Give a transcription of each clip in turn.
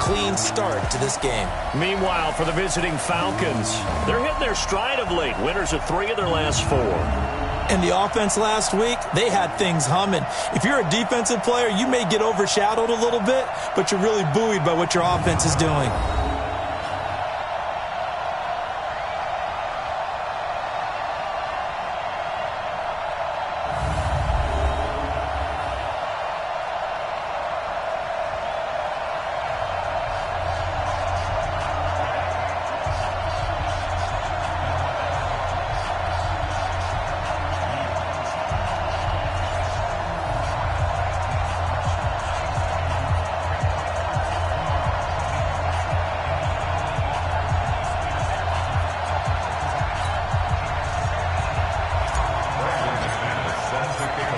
clean start to this game. Meanwhile, for the visiting Falcons, they're hitting their stride of late. Winners of 3 of their last 4. And the offense last week, they had things humming. If you're a defensive player, you may get overshadowed a little bit, but you're really buoyed by what your offense is doing.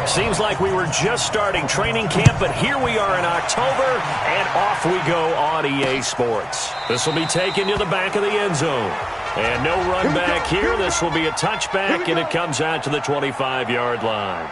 Seems like we were just starting training camp, but here we are in October, and off we go on EA Sports. This will be taken to the back of the end zone. And no run back here. This will be a touchback, and it comes out to the 25-yard line.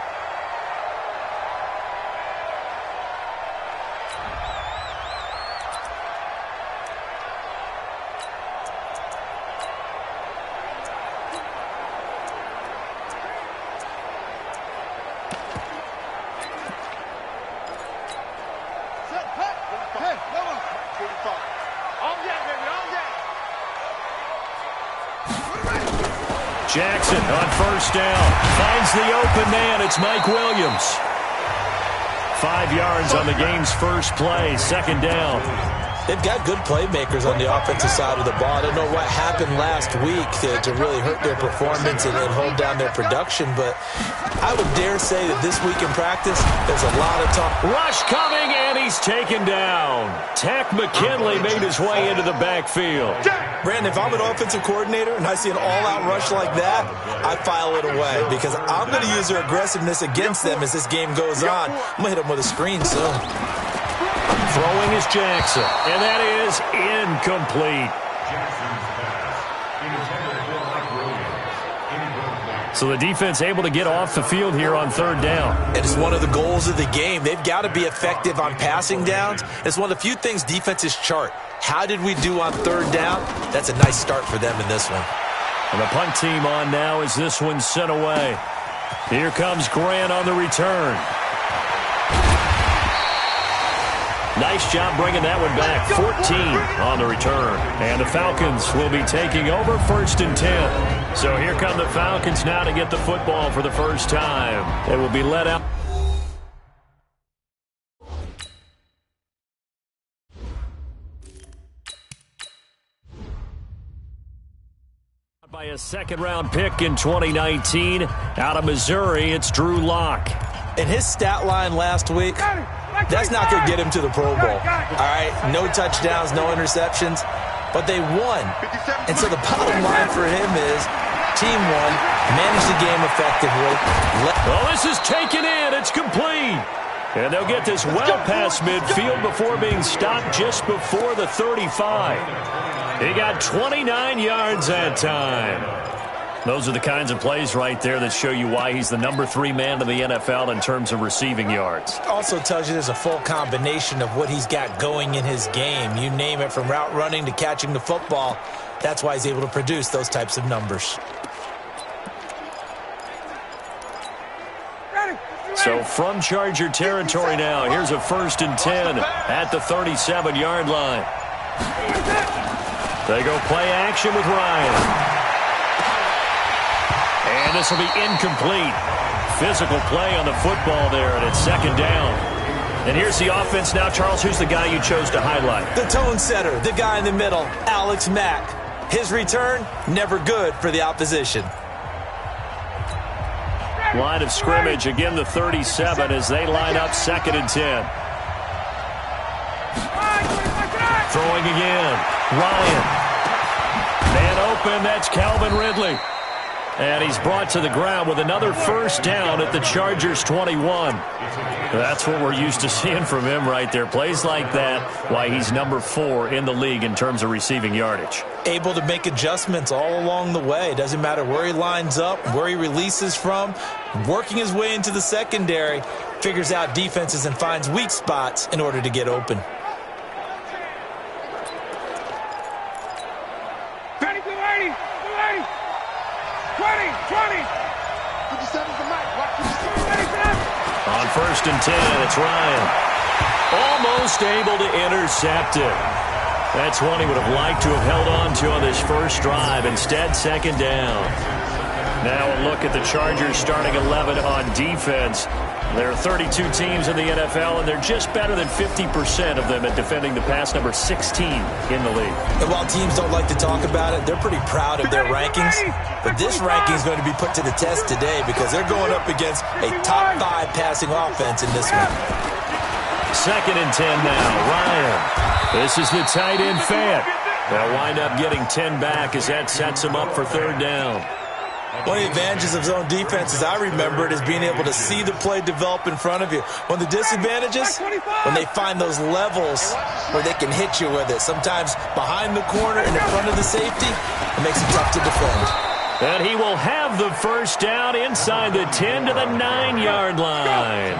Jackson on first down. Finds the open man. It's Mike Williams. 5 yards on the game's first play. Second down. They've got good playmakers on the offensive side of the ball. I don't know what happened last week to really hurt their performance and hold down their production, but I would dare say that this week in practice, there's a lot of talk. Rush coming, and he's taken down. Tack McKinley made his way into the backfield. Brandon, if I'm an offensive coordinator and I see an all-out rush like that, I file it away because I'm going to use their aggressiveness against them as this game goes on. I'm going to hit them with a screen soon. Throwing is Jackson, and that is incomplete. So the defense able to get off the field here on third down. And it's one of the goals of the game. They've got to be effective on passing downs. It's one of the few things defenses chart. How did we do on third down? That's a nice start for them in this one. And the punt team on now as this one's sent away. Here comes Grant on the return. Nice job bringing that one back. 14 on the return. And the Falcons will be taking over 1st and 10. So here come the Falcons now to get the football for the first time. They will be let out. By a second-round pick in 2019. Out of Missouri, it's Drew Lock. And his stat line last week, that's not going to get him to the Pro Bowl. All right, no touchdowns, no interceptions, but they won. And so the bottom line for him is team won, managed the game effectively. Well, this is taken in. It's complete. And they'll get this well past midfield before being stopped just before the 35. He got 29 yards that time. Those are the kinds of plays right there that show you why he's the number 3 man in the NFL in terms of receiving yards. Also tells you there's a full combination of what he's got going in his game. You name it, from route running to catching the football. That's why he's able to produce those types of numbers. So from Charger territory now, here's a 1st and 10 at the 37-yard line. They go play action with Ryan. And this will be incomplete. Physical play on the football there, and it's 2nd down. And here's the offense now. Charles, who's the guy you chose to highlight? The tone setter, the guy in the middle, Alex Mack. His return, never good for the opposition. Line of scrimmage, again the 37 as they line up 2nd and 10. Throwing again. Ryan. Man open, that's Calvin Ridley. And he's brought to the ground with another 1st down at the Chargers 21. That's what we're used to seeing from him right there. Plays like that, why he's number 4 in the league in terms of receiving yardage. Able to make adjustments all along the way. Doesn't matter where he lines up, where he releases from. Working his way into the secondary, figures out defenses and finds weak spots in order to get open. On 1st and 10, it's Ryan. Almost able to intercept it. That's one he would have liked to have held on to on this first drive. Instead, 2nd down. Now a look at the Chargers starting 11 on defense. There are 32 teams in the NFL, and they're just better than 50% of them at defending the pass, number 16 in the league. And while teams don't like to talk about it, they're pretty proud of their rankings. But this ranking is going to be put to the test today because they're going up against a top 5 passing offense in this one. 2nd and 10 now. Ryan. This is the tight end Fant. They'll wind up getting 10 back as that sets them up for 3rd down. One of the advantages of zone defense, as I remember it, is being able to see the play develop in front of you. One of the disadvantages, when they find those levels where they can hit you with it. Sometimes behind the corner and in front of the safety, it makes it tough to defend. And he will have the 1st down inside the 10 to the 9-yard line.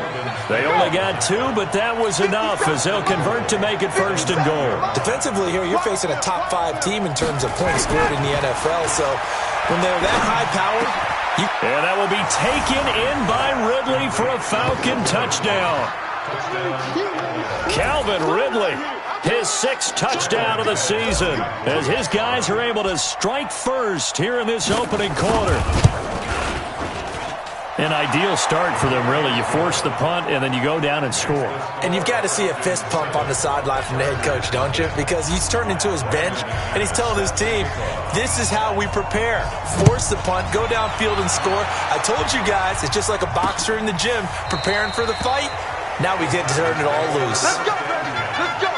They only got 2, but that was enough as they'll convert to make it 1st and goal. Defensively here, you're facing a top 5 team in terms of points scored in the NFL, so when they're that high-powered, and that will be taken in by Ridley for a Falcon touchdown. Calvin Ridley, his 6th touchdown of the season, as his guys are able to strike first here in this opening quarter. An ideal start for them, really. You force the punt, and then you go down and score. And you've got to see a fist pump on the sideline from the head coach, don't you? Because he's turned into his bench, and he's telling his team, this is how we prepare. Force the punt, go downfield and score. I told you guys, it's just like a boxer in the gym preparing for the fight. Now we get to turn it all loose. Let's go, baby. Let's go.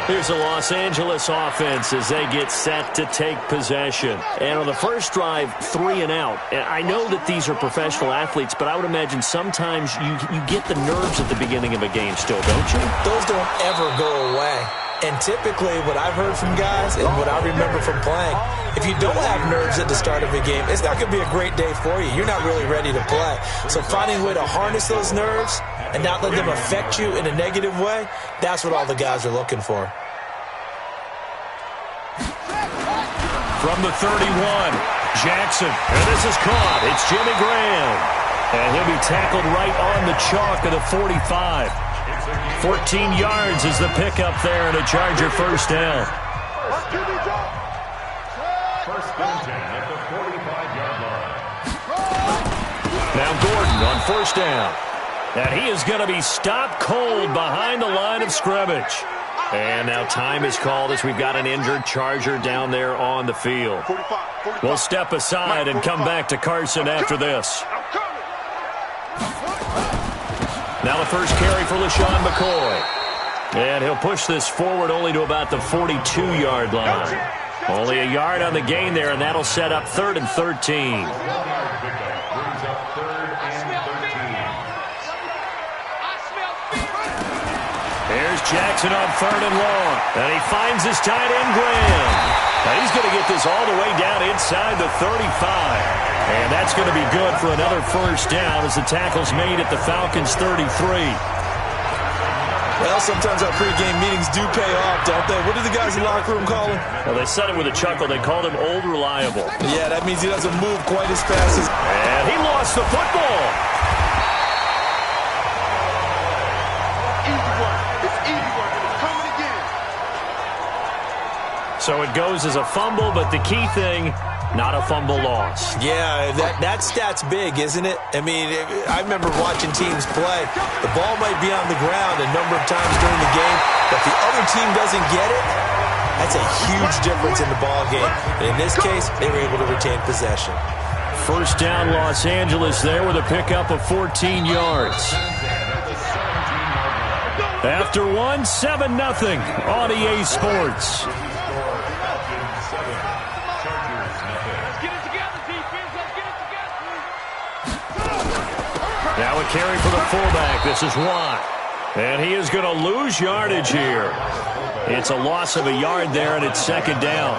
Here's the Los Angeles offense as they get set to take possession. And on the first drive, 3 and out. And I know that these are professional athletes, but I would imagine sometimes you get the nerves at the beginning of a game still, don't you? Those don't ever go away. And typically what I've heard from guys and what I remember from playing, if you don't have nerves at the start of a game, it's not going to be a great day for you. You're not really ready to play. So finding a way to harness those nerves and not let them affect you in a negative way, that's what all the guys are looking for. From the 31, Jackson. And this is caught. It's Jimmy Graham. And he'll be tackled right on the chalk of the 45. 14 yards is the pickup there and a Charger 1st down. Now Gordon on 1st down. And he is going to be stopped cold behind the line of scrimmage. And now time is called as we've got an injured Charger down there on the field. We'll step aside and come back to Carson after this. Now the first carry for LaShawn McCoy. And he'll push this forward only to about the 42-yard line. Only a yard on the gain there, and that'll set up 3rd and 13. Here's Jackson on 3rd and long. And he finds his tight end, Graham. Now he's going to get this all the way down inside the 35. And that's going to be good for another 1st down as the tackle's made at the Falcons' 33. Well, sometimes our pregame meetings do pay off, don't they? What do the guys in the locker room call him? Well, they said it with a chuckle. They called him Old Reliable. Yeah, that means he doesn't move quite as fast as... And he lost the football. Easy work. It's easy work. It's coming again. So it goes as a fumble, but the key thing, not a fumble loss. Yeah, that stat's big, isn't it? I mean, I remember watching teams play. The ball might be on the ground a number of times during the game, but the other team doesn't get it. That's a huge difference in the ball game. And in this case, they were able to retain possession. 1st down, Los Angeles there with a pickup of 14 yards. After 7-0 on EA Sports. Now a carry for the fullback. This is Watt. And he is going to lose yardage here. It's a loss of a yard there, and it's 2nd down.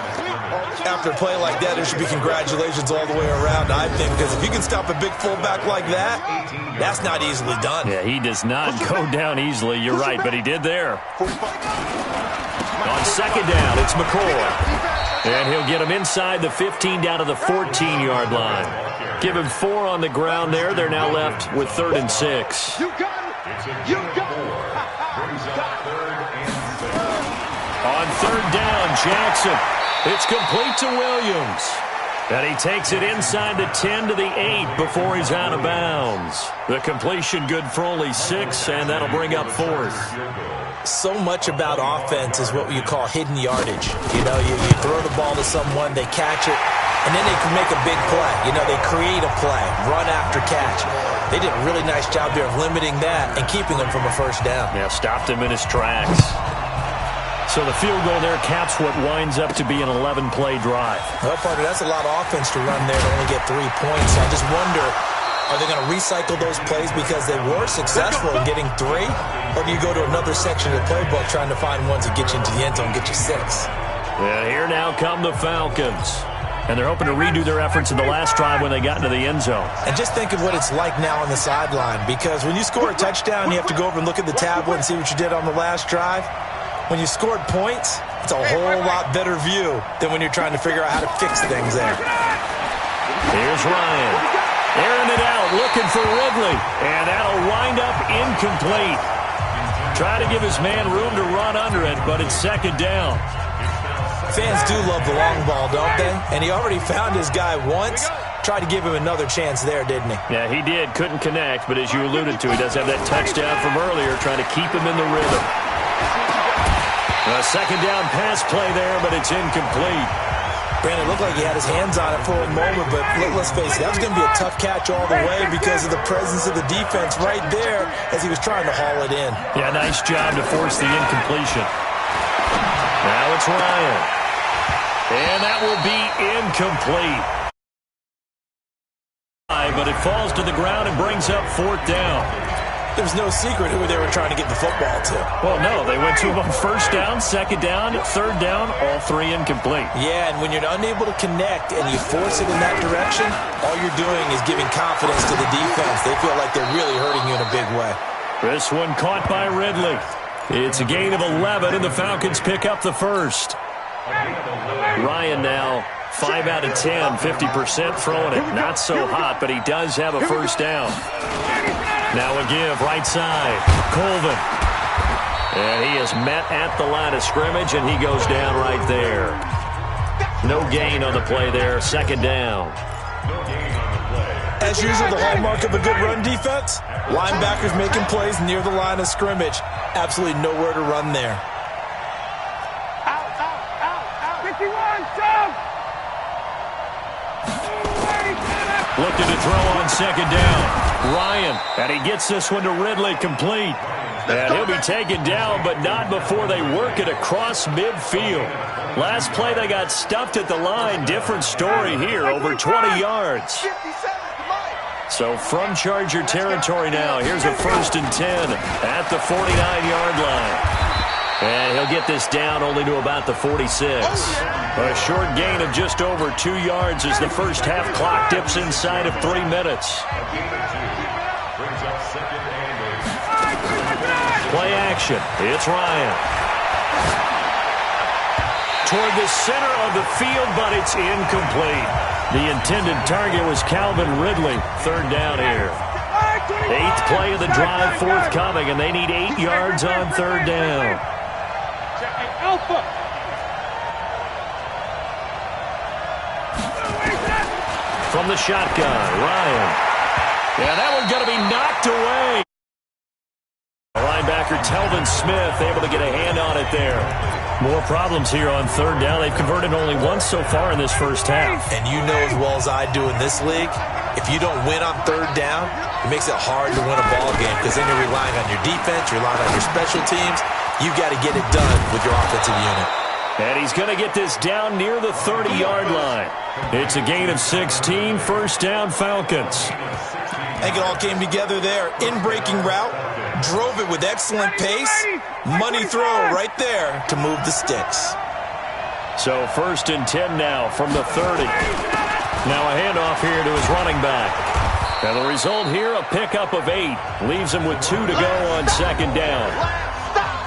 After a play like that, there should be congratulations all the way around, I think, because if you can stop a big fullback like that, that's not easily done. Yeah, he does not go down easily. You're right, but he did there. On 2nd down, it's McCoy. And he'll get him inside the 15 down to the 14-yard line. Give him 4 on the ground there. They're now left with 3rd and 6. You got it. You got it. On 3rd down, Jackson. It's complete to Williams. And he takes it inside the 10 to the 8 before he's out of bounds. The completion good for only 6, and that'll bring up 4th. So much about offense is what you call hidden yardage. You know, you throw the ball to someone, they catch it, and then they can make a big play. You know, they create a play, run after catch. They did a really nice job there of limiting that and keeping him from a first down. Yeah, stopped him in his tracks. So the field goal there caps what winds up to be an 11-play drive. Well, partner, that's a lot of offense to run there to only get 3 points. I just wonder, are they going to recycle those plays because they were successful in getting 3? Or do you go to another section of the playbook trying to find ones that get you into the end zone and get you 6? And here now come the Falcons. And they're hoping to redo their efforts in the last drive when they got into the end zone. And just think of what it's like now on the sideline. Because when you score a touchdown, you have to go over and look at the tablet and see what you did on the last drive. When you scored points, it's a whole lot better view than when you're trying to figure out how to fix things there. Here's Ryan. Airing it out, looking for Ridley. And that'll wind up incomplete. Try to give his man room to run under it, but it's 2nd down. Fans do love the long ball, don't they? And he already found his guy once. Tried to give him another chance there, didn't he? Yeah, he did. Couldn't connect, but as you alluded to, he does have that touchdown from earlier, trying to keep him in the rhythm. A 2nd down pass play there, but it's incomplete. Brandon, it looked like he had his hands on it for a moment, but let's face it, that was going to be a tough catch all the way because of the presence of the defense right there as he was trying to haul it in. Yeah, nice job to force the incompletion. Now it's Ryan. And that will be incomplete. But it falls to the ground and brings up 4th down. There's no secret who they were trying to get the football to. Well, no, they went to him on 1st down, 2nd down, 3rd down, all 3 incomplete. Yeah, and when you're unable to connect and you force it in that direction, all you're doing is giving confidence to the defense. They feel like they're really hurting you in a big way. This one caught by Ridley. It's a gain of 11, and the Falcons pick up the 1st. Ryan now 5 out of 10, 50% throwing it. Not so hot, but he does have a 1st down. Now a give, right side. Colvin. And he is met at the line of scrimmage, and he goes down right there. No gain on the play there, 2nd down. As usual, the hallmark of a good run defense, linebackers making plays near the line of scrimmage. Absolutely nowhere to run there. Out. 51, jump! Looking to throw on 2nd down. Ryan, and he gets this one to Ridley, complete. And he'll be taken down, but not before they work it across midfield. Last play, they got stuffed at the line. Different story here, over 20 yards. So from Charger territory now, here's a 1st and 10 at the 49-yard line. And he'll get this down only to about the 46. A short gain of just over 2 yards as the first half clock dips inside of 3 minutes. Play action. It's Ryan. Toward the center of the field, but it's incomplete. The intended target was Calvin Ridley. 3rd down here. 8th play of the drive forthcoming, and they need 8 yards on 3rd down. Alpha. From the shotgun, Ryan. Yeah, that one's going to be knocked away. Linebacker Telvin Smith able to get a hand on it there. More problems here on 3rd down. They've converted only once so far in this first half. And you know as well as I do in this league, if you don't win on 3rd down, it makes it hard to win a ball game because then you're relying on your defense, you're relying on your special teams. You've got to get it done with your offensive unit. And he's going to get this down near the 30-yard line. It's a gain of 16, 1st down Falcons. I think it all came together there. In-breaking route, drove it with excellent pace. Money throw right there to move the sticks. So 1st and 10 now from the 30. Now a handoff here to his running back. And the result here, a pickup of 8. Leaves him with 2 to go on 2nd down.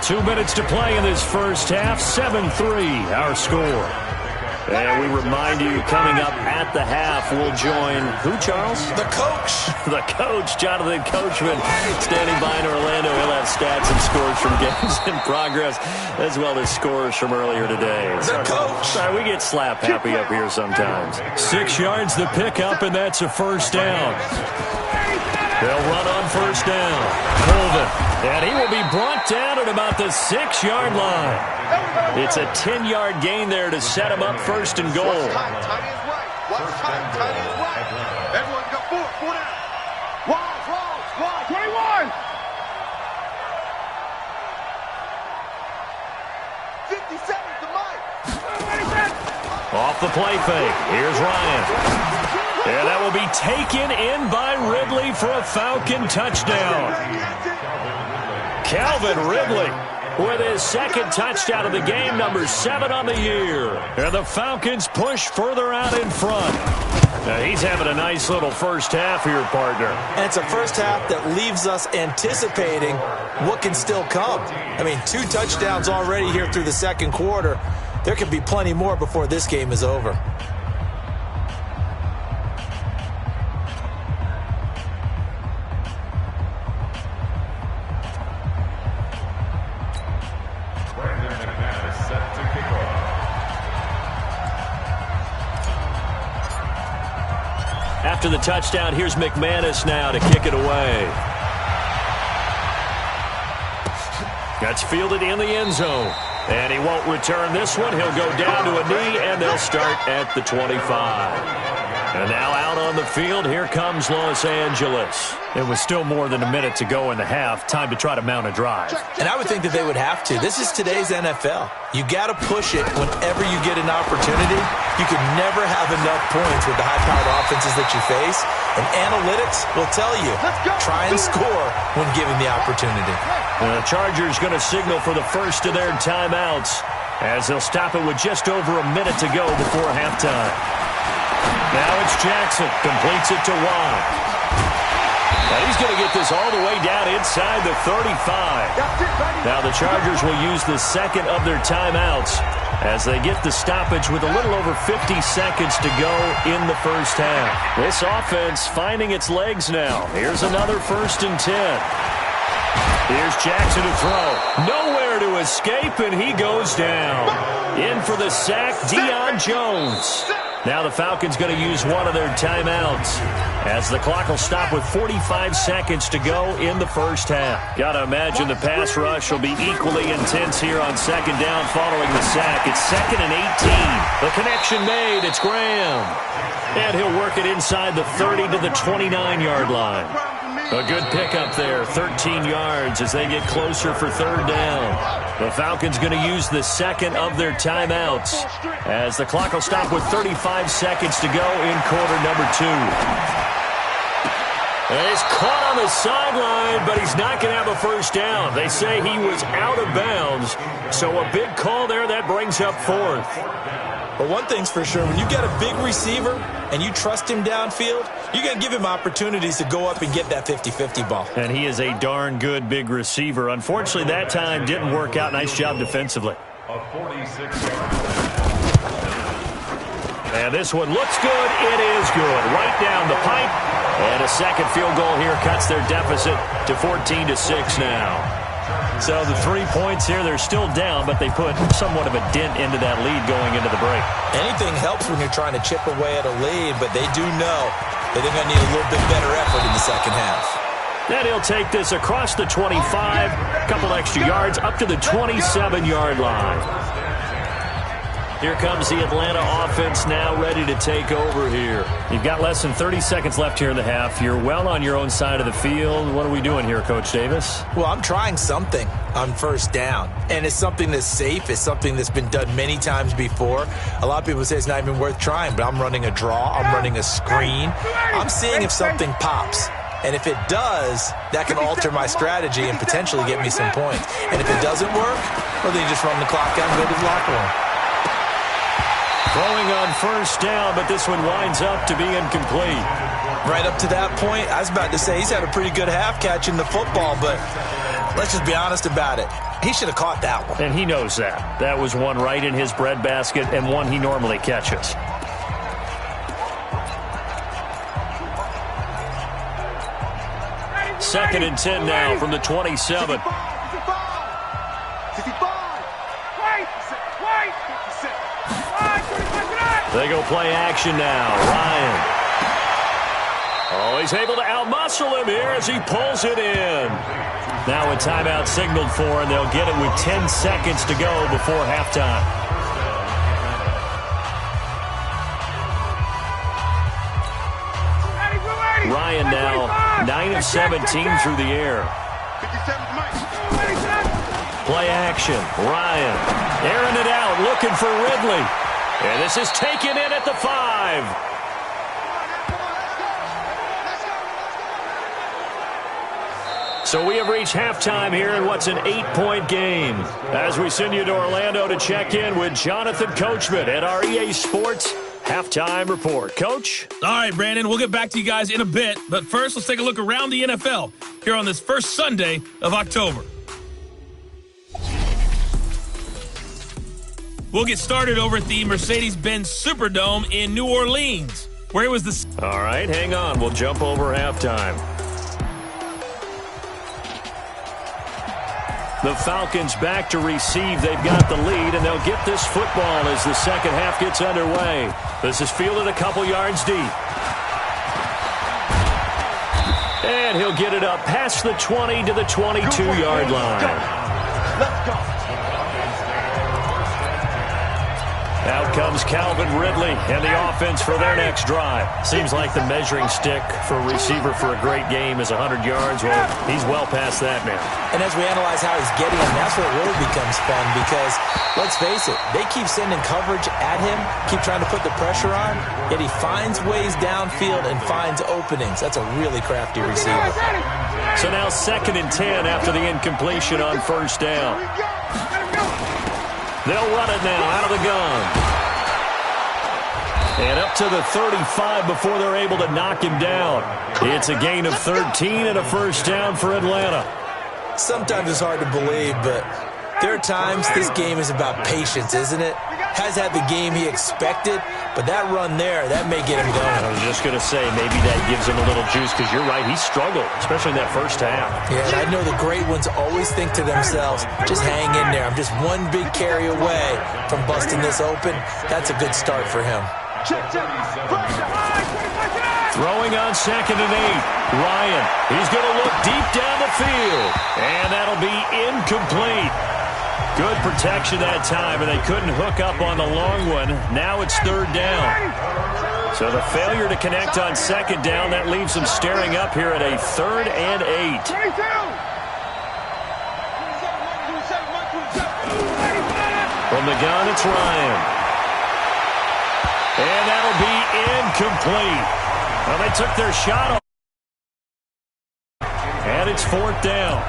2 minutes to play in this first half. 7-3 our score. And we remind you, coming up at the half, we'll join who, Charles? The coach. The coach, Jonathan Coachman, standing by in Orlando. He'll have stats and scores from games in progress, as well as scores from earlier today. The coach. Sorry, we get slap happy up here sometimes. 6 yards the pickup, and that's a first down. They'll run on first down. Colvin, and he will be brought down at about the 6-yard line. It's a 10-yard gain there to set him up first and goal. Watch time, Tiny is right. Watch time, Tiny is right. Everyone got 4 down. Wide. 21. 57 to Mike. Off the play fake. Here's Ryan. And that will be taken in by Ridley for a Falcon touchdown. Calvin Ridley with his second touchdown of the game, number 7 on the year. And the Falcons push further out in front. Now he's having a nice little first half here, partner. And it's a first half that leaves us anticipating what can still come. I mean, 2 touchdowns already here through the second quarter. There could be plenty more before this game is over. After the touchdown, here's McManus now to kick it away. That's fielded in the end zone. And he won't return this one. He'll go down to a knee, and they'll start at the 25. And now out on the field, here comes Los Angeles. It was still more than a minute to go in the half. Time to try to mount a drive. And I would think that they would have to. This is today's NFL. You got to push it whenever you get an opportunity. You can never have enough points with the high-powered offenses that you face. And analytics will tell you, try and score when given the opportunity. The Chargers going to signal for the first of their timeouts as they'll stop it with just over a minute to go before halftime. Now it's Jackson. Completes it to Watt. And he's going to get this all the way down inside the 35. Now the Chargers will use the second of their timeouts as they get the stoppage with a little over 50 seconds to go in the first half. This offense finding its legs now. Here's another 1st and 10. Here's Jackson to throw. Nowhere to escape, and he goes down. In for the sack, Deion Jones. Now the Falcons going to use one of their timeouts as the clock will stop with 45 seconds to go in the first half. Got to imagine the pass rush will be equally intense here on second down following the sack. It's 2nd and 18. The connection made. It's Graham. And he'll work it inside the 30 to the 29-yard line. A good pickup there, 13 yards as they get closer for 3rd down. The Falcons going to use the second of their timeouts as the clock will stop with 35 seconds to go in quarter number 2. And he's caught on the sideline, but he's not going to have a first down. They say he was out of bounds, so a big call there that brings up 4th. But one thing's for sure, when you got a big receiver and you trust him downfield, you're going to give him opportunities to go up and get that 50-50 ball. And he is a darn good big receiver. Unfortunately, that time didn't work out. Nice job defensively. And this one looks good. It is good. Right down the pipe. And a second field goal here cuts their deficit to 14-6 now. So the 3 points here, they're still down, but they put somewhat of a dent into that lead going into the break. Anything helps when you're trying to chip away at a lead, but they do know that they're going to need a little bit better effort in the second half. Then he'll take this across the 25, a couple extra yards, up to the 27-yard line. Here comes the Atlanta offense now ready to take over here. You've got less than 30 seconds left here in the half. You're well on your own side of the field. What are we doing here, Coach Davis? Well, I'm trying something on first down, and it's something that's safe. It's something that's been done many times before. A lot of people say it's not even worth trying, but I'm running a draw. I'm running a screen. I'm seeing if something pops. And if it does, that can alter my strategy and potentially get me some points. And if it doesn't work, well, then you just run the clock out and go to the locker room. Throwing on first down, but this one winds up to be incomplete. Right up to that point, I was about to say he's had a pretty good half catching the football, but let's just be honest about it. He should have caught that one. And he knows that. That was one right in his breadbasket and one he normally catches. Second and 10 now from the 27. They go play action now. Ryan. Oh, he's able to outmuscle him here as he pulls it in. Now a timeout signaled for, and they'll get it with 10 seconds to go before halftime. Ryan now 9 of 17 through the air. Play action. Ryan airing it out, looking for Ridley. And this is taken in at the 5. So we have reached halftime here in what's an 8-point game. As we send you to Orlando to check in with Jonathan Coachman at our EA Sports Halftime Report. Coach? All right, Brandon, we'll get back to you guys in a bit. But first, let's take a look around the NFL here on this first Sunday of October. We'll get started over at the Mercedes-Benz Superdome in New Orleans, where it was the... All right, hang on. We'll jump over halftime. The Falcons back to receive. They've got the lead, and they'll get this football as the second half gets underway. This is fielded a couple yards deep. And he'll get it up past the 20 to the 22-yard line. Let's go. Out comes Calvin Ridley and the offense for their next drive. Seems like the measuring stick for a receiver for a great game is 100 yards. Well, he's well past that now. And as we analyze how he's getting them, that's where it really becomes fun because, let's face it, they keep sending coverage at him, keep trying to put the pressure on, yet he finds ways downfield and finds openings. That's a really crafty receiver. So now 2nd and 10 after the incompletion on first down. They'll run it now out of the gun. And up to the 35 before they're able to knock him down. It's a gain of 13 and a first down for Atlanta. Sometimes it's hard to believe, but there are times this game is about patience, isn't it? Has had the game he expected, but that run there, that may get him going. I was just going to say, maybe that gives him a little juice because you're right, he struggled, especially in that first half. Yeah, and I know the great ones always think to themselves, just hang in there. I'm just one big carry away from busting this open. That's a good start for him. Throwing on 2nd and 8. Ryan, he's going to look deep down the field, and that'll be incomplete. Good protection that time, and they couldn't hook up on the long one. Now it's 3rd down. So the failure to connect on 2nd down, that leaves them staring up here at a 3rd and 8. From the gun, it's Ryan. And that'll be incomplete. Well, they took their shot. And it's 4th down.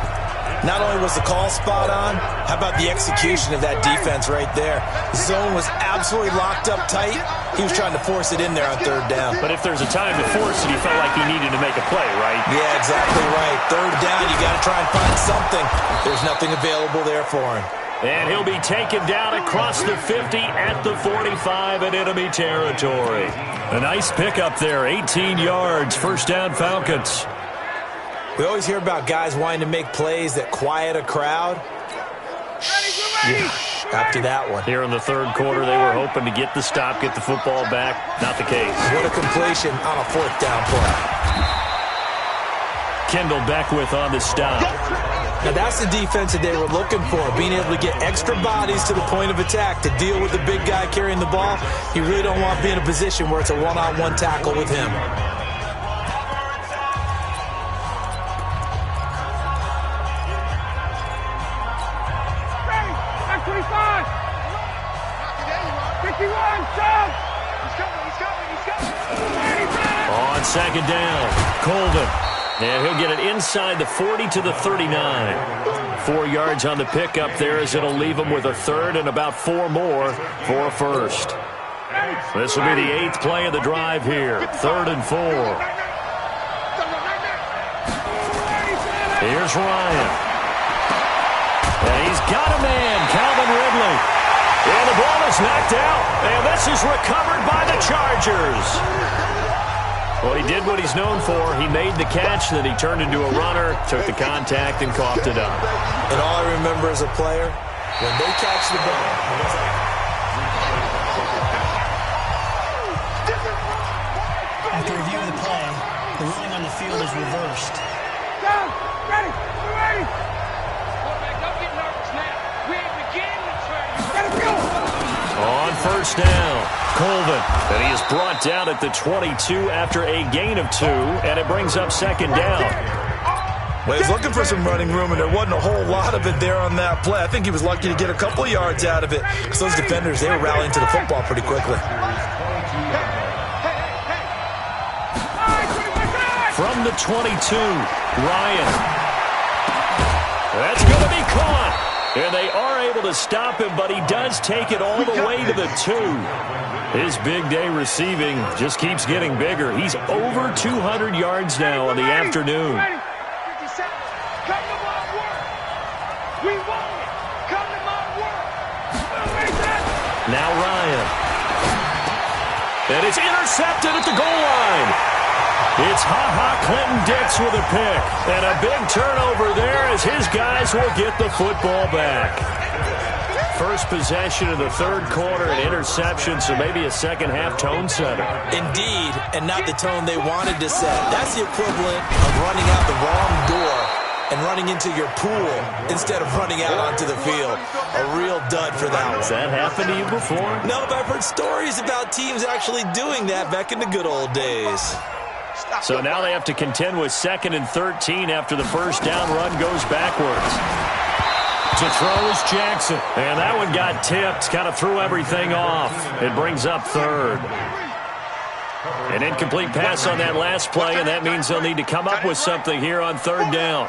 Not only was the call spot on, how about the execution of that defense right there? The zone was absolutely locked up tight. He was trying to force it in there on 3rd down. But if there's a time to force it, he felt like he needed to make a play, right? Yeah, exactly right. 3rd down, you got to try and find something. There's nothing available there for him. And he'll be taken down across the 50 at the 45 in enemy territory. A nice pickup there, 18 yards, first down Falcons. We always hear about guys wanting to make plays that quiet a crowd. Yeah, after that one. Here in the 3rd quarter, they were hoping to get the stop, get the football back. Not the case. What a completion on a 4th down play. Kendall Beckwith on the stop. Now that's the defense that they were looking for, being able to get extra bodies to the point of attack to deal with the big guy carrying the ball. You really don't want to be in a position where it's a one-on-one tackle with him. On 2nd down, Colvin. And he'll get it inside the 40 to the 39. 4 yards on the pickup there as it'll leave him with a 3rd and about 4 more for a first. This will be the 8th play of the drive here. 3rd and 4. Here's Ryan. And he's got a man, Calvin Ridley. And the ball is knocked out. And this is recovered by the Chargers. Well, he did what he's known for. He made the catch, then he turned into a runner, took the contact, and coughed it up. And all I remember as a player, when they catch the ball, after review of the play, the ruling on the field is reversed. Down. Ready. We're ready. Quarterback, don't get nervous now. We ain't beginning to train. Let him go. On first down, Colvin. And he is brought down at the 22 after a gain of 2, and it brings up second down. well, he's looking for some running room, and there wasn't a whole lot of it there on that play. I think he was lucky to get a couple of yards out of it because those defenders, they were rallying to the football pretty quickly. From the 22, Ryan. That's going to be caught. And they are able to stop him, but he does take it all the way to the 2. His big day receiving just keeps getting bigger. He's over 200 yards now on the afternoon. 57. Come to my work. We want it. Come to my work. Now Ryan. And it's intercepted at the goal line. It's Clinton-Dix with a pick. And a big turnover there as his guys will get the football back. First possession of the third quarter, an interception, so maybe a second-half tone setter. Indeed, and not the tone they wanted to set. That's the equivalent of running out the wrong door and running into your pool instead of running out onto the field. A real dud for that one. Has that happened to you before? No, but I've heard stories about teams actually doing that back in the good old days. So now they have to contend with 2nd and 13 after the first down run goes backwards. To throw is Jackson. And that one got tipped, kind of threw everything off. It brings up 3rd. An incomplete pass on that last play, and that means they'll need to come up with something here on 3rd down.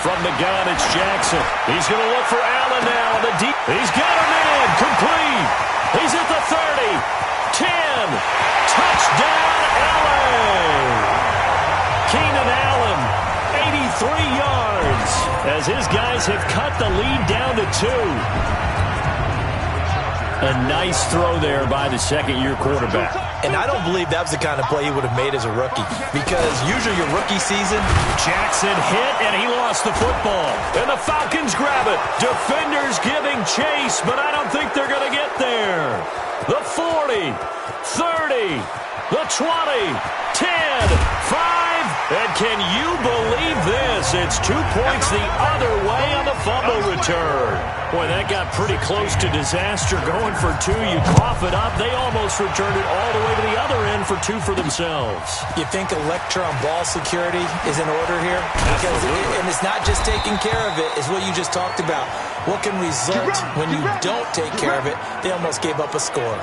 From the gun, it's Jackson. He's going to look for Allen now on the deep. He's got a man, complete. He's at the 30, 10. Touchdown, Allen! Keenan Allen, 83 yards, as his guys have cut the lead down to 2. A nice throw there by the second-year quarterback. And I don't believe that was the kind of play he would have made as a rookie. Because usually your rookie season, Jackson hit, and he lost the football. And the Falcons grab it. Defenders giving chase, but I don't think they're going to get there. The 40, 30, the 20, 10, 5, and can you believe this? It's 2 points the other way on the fumble return. Boy, that got pretty close to disaster. Going for 2, you cough it up. They almost returned it all the way to the other end for 2 for themselves. you think electron ball security is in order here? Because and it's not just taking care of it, it's what you just talked about. What can result when you don't take care of it? They almost gave up a score.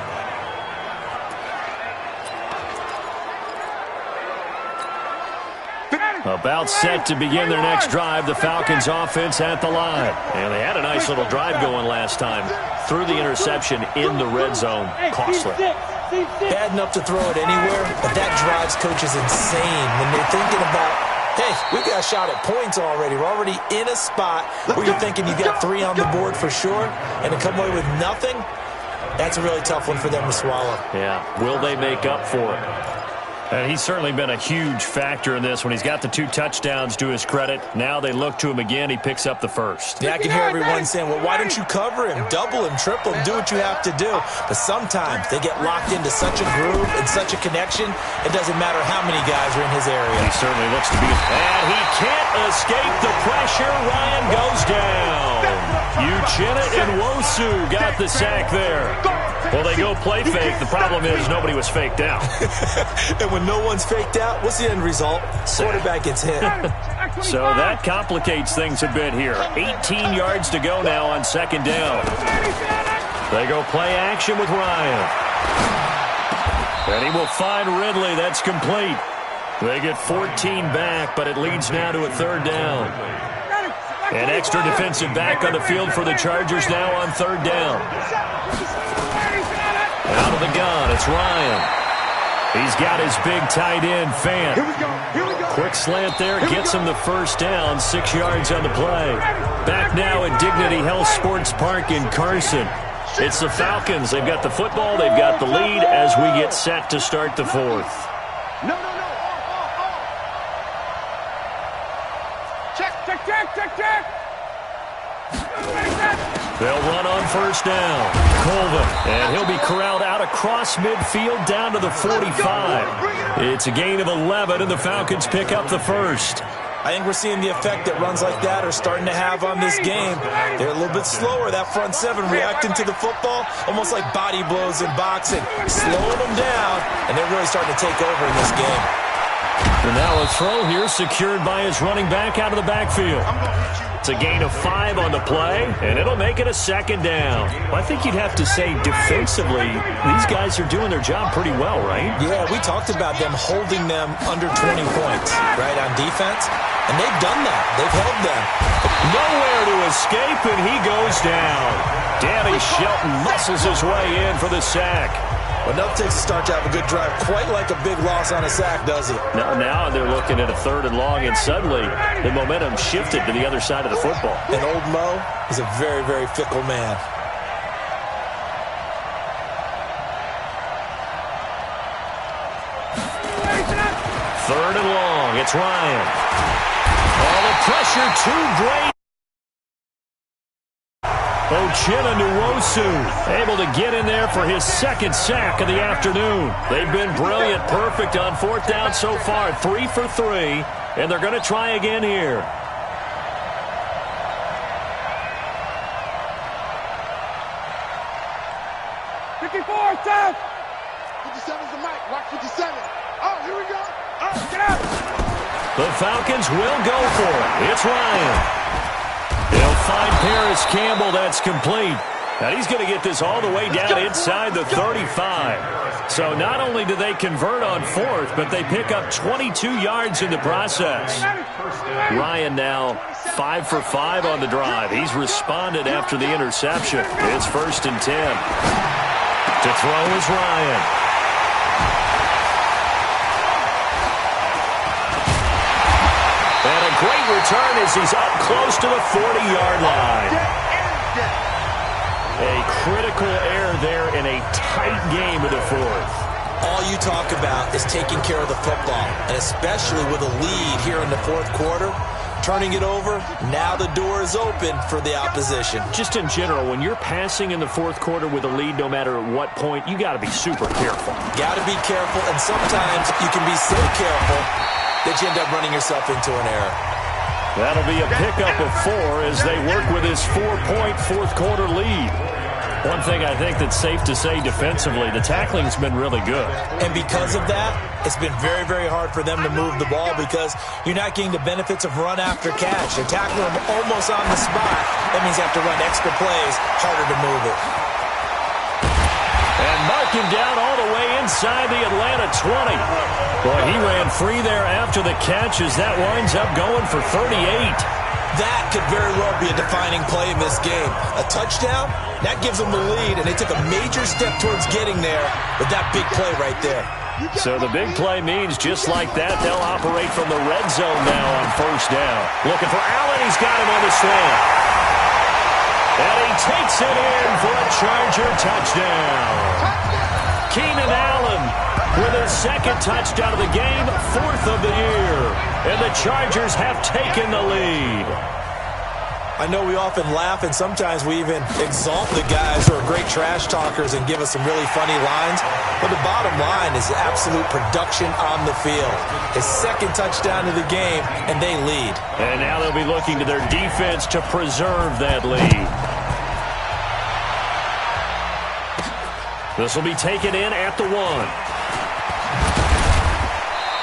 About set to begin their next drive, the Falcons offense at the line. And they had a nice little drive going last time. Threw the interception in the red zone. Costly. Bad enough to throw it anywhere, but that drives coaches insane when they're thinking about, hey, we've got a shot at points already. We're already in a spot where you're thinking you've got 3 on the board for sure, and to come away with nothing, that's a really tough one for them to swallow. Yeah, will they make up for it? And he's certainly been a huge factor in this when he's got the 2 touchdowns to his credit. Now they look to him again. He picks up the first. Yeah, I can hear everyone saying, well, why don't you cover him, double him, triple him, do what you have to do. But sometimes they get locked into such a groove and such a connection, it doesn't matter how many guys are in his area. He certainly looks to be. And he can't escape the pressure. Ryan goes down. Uchenna and Wosu got the sack there. Well, they go play fake. The problem is nobody was faked out. And when no one's faked out, what's the end result? Quarterback gets hit. So that complicates things a bit here. 18 yards to go now on second down. They go play action with Ryan. And he will find Ridley. That's complete. They get 14 back, but it leads now to a third down. An extra defensive back on the field for the Chargers now on third down. Out of the gun, it's Ryan. He's got his big tight end, Fant. Here we go. Here we go. Quick slant there, gets him the first down, 6 yards on the play. Back now at Dignity Health Sports Park in Carson. It's the Falcons. They've got the football. They've got the lead as we get set to start the fourth. No. Check. They'll run on first down. Colvin, and he'll be corralled out across midfield down to the 45. It's a gain of 11, and the Falcons pick up the first. I think we're seeing the effect that runs like that are starting to have on this game. They're a little bit slower, that front seven, reacting to the football, almost like body blows in boxing, slowing them down, and they're really starting to take over in this game. And now a throw here secured by his running back out of the backfield. It's a gain of 5 on the play, and it'll make it a second down. Well, I think you'd have to say defensively, these guys are doing their job pretty well, right? Yeah, we talked about them holding them under 20 points, right, on defense, and they've done that. They've held them. Nowhere to escape, and he goes down. Danny Shelton muscles his way in for the sack. Well, nothing takes a start to have a good drive, quite like a big loss on a sack, does it? Now they're looking at a 3rd and long, and suddenly the momentum shifted to the other side of the football. And old Mo is a very, very fickle man. Third and long, it's Ryan. All the pressure too great. Uchenna Nwosu able to get in there for his 2nd sack of the afternoon. They've been brilliant, perfect on 4th down so far, 3 for 3, and they're going to try again here. Time. 57's the mic. Watch 57. Oh, here we go. Oh, get out. The Falcons will go for it. It's Ryan. They'll find Paris Campbell. That's complete. Now he's going to get this all the way down inside the 35. So not only do they convert on 4th, but they pick up 22 yards in the process. Ryan now 5 for 5 on the drive. He's responded after the interception. It's 1st and 10. To throw is Ryan. And a great return as he's up close to the 40-yard line. A critical error there in a tight game of the 4th. All you talk about is taking care of the football, and especially with a lead here in the 4th quarter. Turning it over, now the door is open for the opposition. Just in general, when you're passing in the 4th quarter with a lead, no matter at what point, you got to be super careful. Got to be careful, and sometimes you can be so careful that you end up running yourself into an error. That'll be a pickup of 4 as they work with his 4-point 4th quarter lead. One thing I think that's safe to say defensively, the tackling's been really good. And because of that, it's been very, very hard for them to move the ball because you're not getting the benefits of run after catch. They're tackling them almost on the spot. That means you have to run extra plays, harder to move it. And mark him down all the way inside the Atlanta 20. Boy, he ran free there after the catch as that winds up going for 38. That could very well be a defining play in this game. A touchdown, that gives them the lead, and they took a major step towards getting there with that big play right there. So the big play means just like that, they'll operate from the red zone now on 1st down. Looking for Allen, he's got him on the slant. And he takes it in for a Charger touchdown. Keenan Allen with his 2nd touchdown of the game, 4th of the year. And the Chargers have taken the lead. I know we often laugh, and sometimes we even exalt the guys who are great trash talkers and give us some really funny lines. But the bottom line is absolute production on the field. His 2nd touchdown of the game, and they lead. And now they'll be looking to their defense to preserve that lead. This will be taken in at the 1.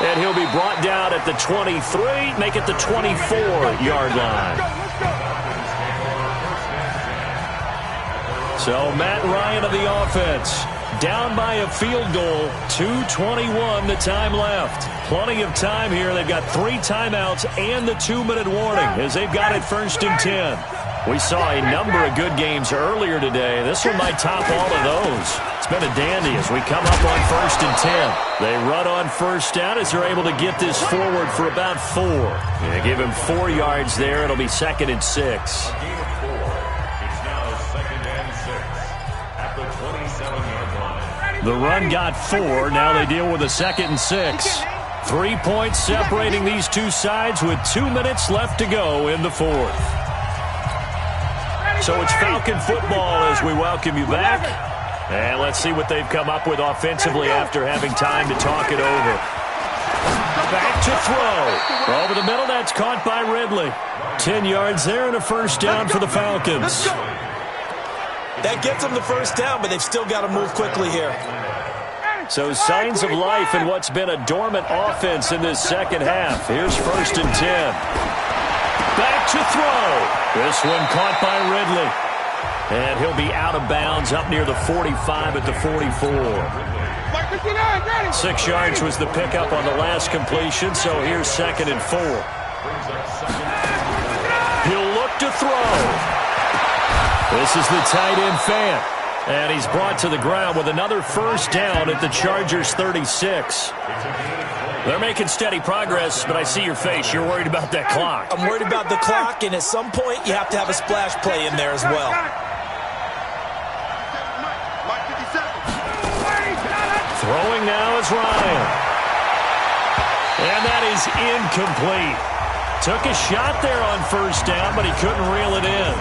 And he'll be brought down at the 23, make it the 24-yard line. So Matt Ryan of the offense, down by a field goal, 2:21 the time left. Plenty of time here. They've got 3 timeouts and the 2-minute warning as they've got it 1st and 10. We saw a number of good games earlier today. This one might top all of those. It's been a dandy as we come up on 1st and 10. They run on first down as they're able to get this forward for about 4. They give him 4 yards there. It'll be 2nd and 6. A gain of 4. It's now 2nd and 6 at the 27-yard line. The run got 4. Now they deal with a 2nd and 6. 3 points separating these two sides with 2 minutes left to go in the 4th. So it's Falcon football as we welcome you back. And let's see what they've come up with offensively after having time to talk it over. Back to throw. Over the middle, that's caught by Ridley. 10 yards there and a first down for the Falcons. That gets them the first down, but they've still got to move quickly here. So signs of life in what's been a dormant offense in this second half. Here's 1st and 10. Back to throw. This one caught by Ridley. And he'll be out of bounds up near the 45 at the 44. 6 yards was the pickup on the last completion, so here's 2nd and 4. He'll look to throw. This is the tight end Fant. And he's brought to the ground with another first down at the Chargers' 36. They're making steady progress, but I see your face. You're worried about that clock. I'm worried about the clock, and at some point, you have to have a splash play in there as well. Throwing now is Ryan. And that is incomplete. Took a shot there on first down, but he couldn't reel it in.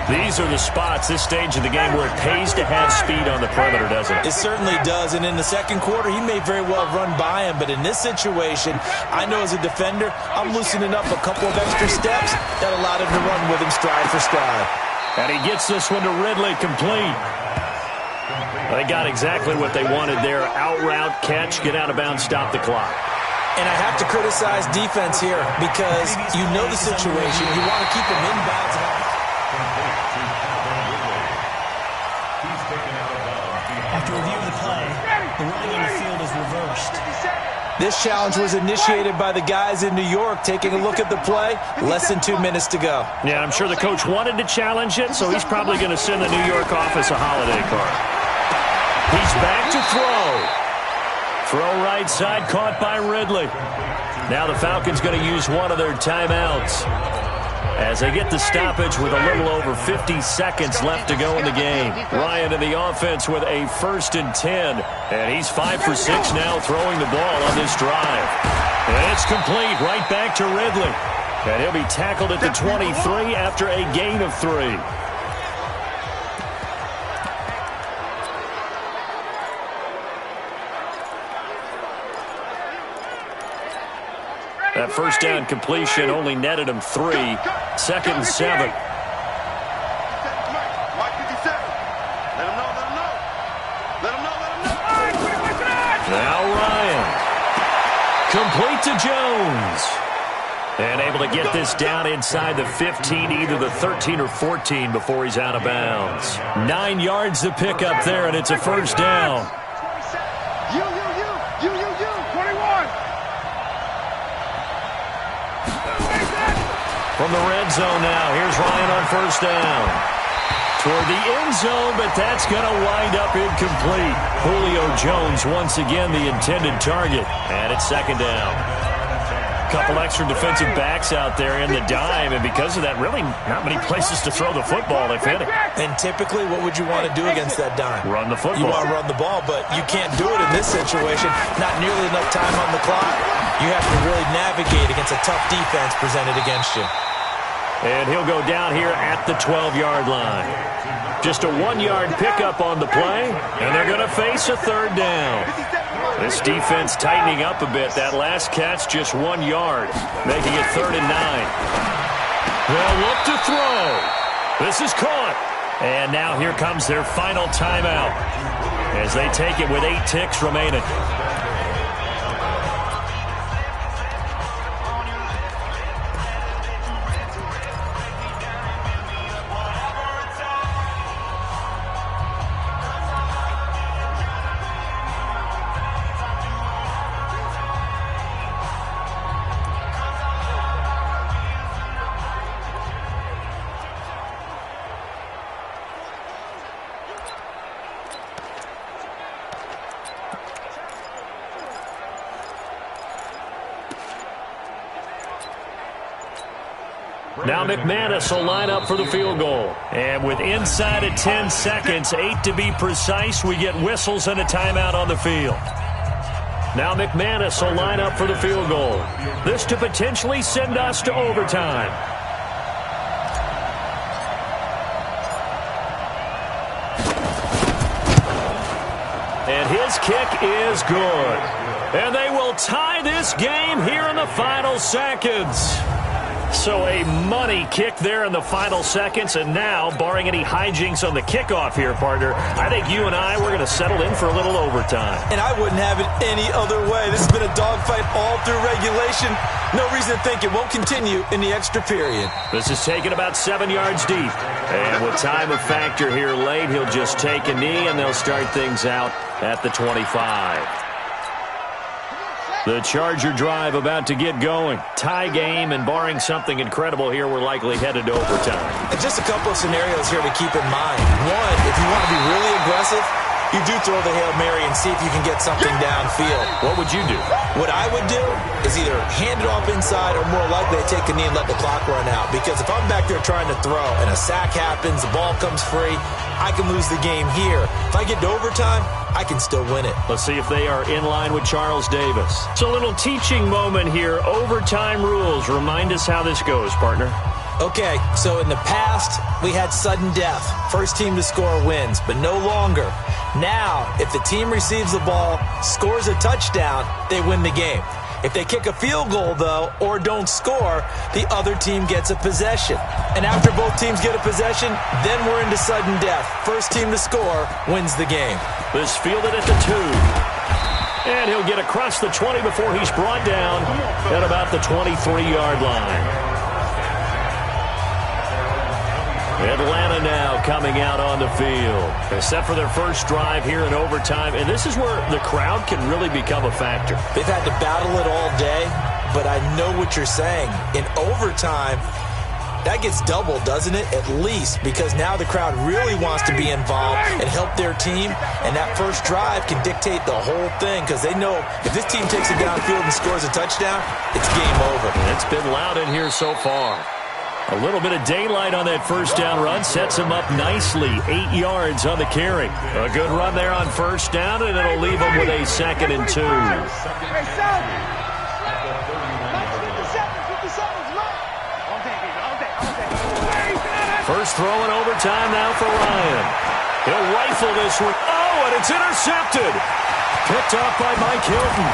These are the spots, this stage of the game, where it pays to have speed on the perimeter, doesn't it? It certainly does, and in the second quarter, he may very well run by him, but in this situation, I know as a defender, I'm loosening up a couple of extra steps that allowed him to run with him stride for stride. And he gets this one to Ridley, complete. They got exactly what they wanted there. Out route, catch, get out of bounds, stop the clock. And I have to criticize defense here because you know the situation. You want to keep him inbounds. After review of the play, the running on the field is reversed. This challenge was initiated by the guys in New York. Taking a look at the play, less than 2 minutes to go. Yeah, I'm sure the coach wanted to challenge it, so he's probably going to send the New York office a holiday card. He's back to throw. Throw right side, caught by Ridley. Now the Falcons going to use one of their timeouts as they get the stoppage with a little over 50 seconds left to go in the game. Ryan in the offense with a 1st and 10. And he's 5 for 6 now throwing the ball on this drive. And it's complete right back to Ridley. And he'll be tackled at the 23 after a gain of 3. That first down completion only netted him 3. 2nd and 7. Now Ryan. Complete to Jones. And able to get this down inside the 15, either the 13 or 14 before he's out of bounds. 9 yards to pick up there, and it's a first down. From the red zone now, here's Ryan on first down. Toward the end zone, but that's going to wind up incomplete. Julio Jones once again the intended target, and it's 2nd down. Couple extra defensive backs out there in the dime, and because of that, really not many places to throw the football, if any. And typically, what would you want to do against that dime? Run the football. You want to run the ball, but you can't do it in this situation. Not nearly enough time on the clock. You have to really navigate against a tough defense presented against you. And he'll go down here at the 12-yard line. Just a 1-yard pickup on the play, and they're going to face a 3rd down. This defense tightening up a bit. That last catch, just 1 yard, making it 3rd and 9. They'll look to throw. This is caught. And now here comes their final timeout as they take it with 8 ticks remaining. Now McManus will line up for the field goal. And with inside of 10 seconds, 8 to be precise, we get whistles and a timeout on the field. Now McManus will line up for the field goal. This to potentially send us to overtime. And his kick is good. And they will tie this game here in the final seconds. So a money kick there in the final seconds. And now, barring any hijinks on the kickoff here, partner, I think you and I, we're going to settle in for a little overtime. And I wouldn't have it any other way. This has been a dogfight all through regulation. No reason to think it won't continue in the extra period. This is taken about 7 yards deep. And with time of factor here late, he'll just take a knee, and they'll start things out at the 25. The Charger drive about to get going. Tie game, and barring something incredible here, we're likely headed to overtime. And just a couple of scenarios here to keep in mind. One, if you want to be really aggressive, you do throw the Hail Mary and see if you can get something downfield. What would you do? What I would do is either hand it off inside or more likely to take a knee and let the clock run out. Because if I'm back there trying to throw and a sack happens, the ball comes free, I can lose the game here. If I get to overtime, I can still win it. Let's see if they are in line with Charles Davis. So a little teaching moment here. Overtime rules. Remind us how this goes, partner. Okay, so in the past, we had sudden death. First team to score wins, but no longer. Now, if the team receives the ball, scores a touchdown, they win the game. If they kick a field goal, though, or don't score, the other team gets a possession. And after both teams get a possession, then we're into sudden death. First team to score wins the game. This fielded at the 2. And he'll get across the 20 before he's brought down at about the 23-yard line. Atlanta now coming out on the field. They're set for their first drive here in overtime, and this is where the crowd can really become a factor. They've had to battle it all day, but I know what you're saying. In overtime, that gets doubled, doesn't it? At least, because now the crowd really wants to be involved and help their team, and that first drive can dictate the whole thing because they know if this team takes it downfield and scores a touchdown, it's game over. It's been loud in here so far. A little bit of daylight on that first down run sets him up nicely. 8 yards on the carry. A good run there on first down, and it'll leave him with a 2nd and 2. First throw in overtime now for Ryan. He'll rifle this one. Oh, and it's intercepted. Picked off by Mike Hilton.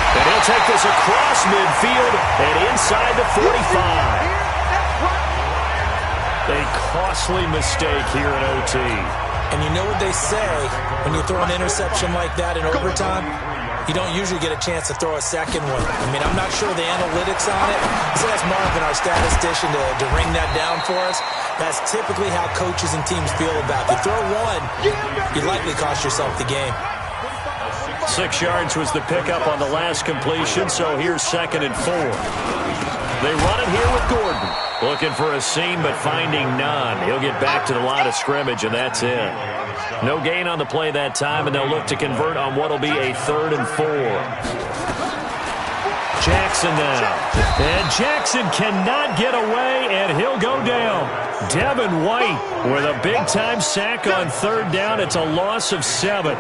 And he'll take this across midfield and inside the 45. A costly mistake here in OT. And you know what they say, when you throw an interception like that in overtime, you don't usually get a chance to throw a second one. I mean, I'm not sure the analytics on it. So that's Marvin, our statistician, to ring that down for us. That's typically how coaches and teams feel about it. You throw one, you likely cost yourself the game. 6 yards was the pickup on the last completion, so here's 2nd and 4. They run it here with Gordon. Looking for a seam, but finding none. He'll get back to the line of scrimmage, and that's it. No gain on the play that time, and they'll look to convert on what will be a 3rd and 4. Jackson now. And Jackson cannot get away, and he'll go down. Devin White with a big-time sack on 3rd down. It's a loss of 7.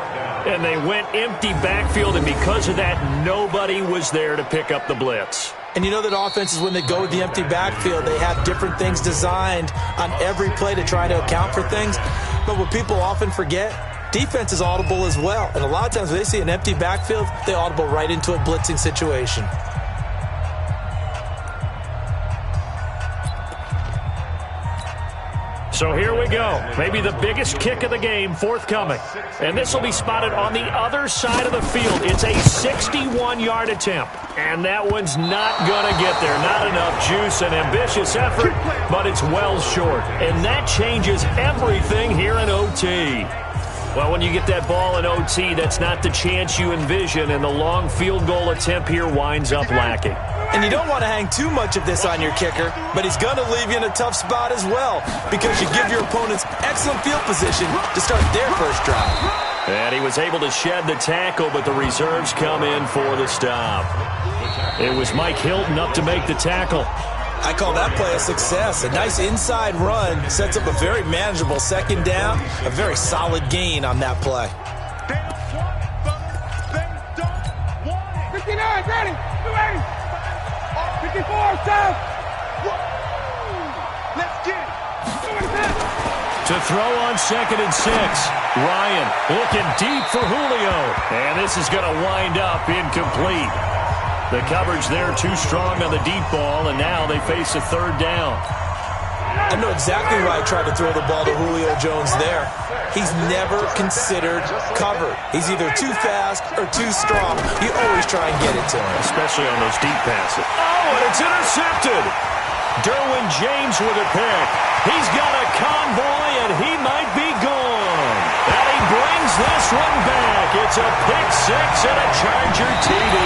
And they went empty backfield, and because of that, nobody was there to pick up the blitz. And you know that offenses, when they go with the empty backfield, they have different things designed on every play to try to account for things. But what people often forget, defense is audible as well. And a lot of times when they see an empty backfield, they audible right into a blitzing situation. So here we go. Maybe the biggest kick of the game forthcoming. And this will be spotted on the other side of the field. It's a 61-yard attempt. And that one's not going to get there. Not enough juice, and ambitious effort, but it's well short. And that changes everything here in OT. Well, when you get that ball in OT, that's not the chance you envision, and the long field goal attempt here winds up lacking. And you don't want to hang too much of this on your kicker, but he's going to leave you in a tough spot as well because you give your opponents excellent field position to start their first drive. And he was able to shed the tackle, but the reserves come in for the stop. It was Mike Hilton up to make the tackle. I call that play a success. A nice inside run sets up a very manageable second down. A very solid gain on that play. 59, ready, 280. 54, south. Let's get it. To throw on 2nd and 6. Ryan looking deep for Julio. And this is going to wind up incomplete. The coverage there too strong on the deep ball, and now they face a 3rd down. I know exactly why I tried to throw the ball to Julio Jones there. He's never considered cover. He's either too fast or too strong. You always try and get it to him. Especially on those deep passes. Oh, and it's intercepted. Derwin James with a pick. He's got a convoy, and he might be gone. And he brings this one back. It's a pick 6 and a Charger TD.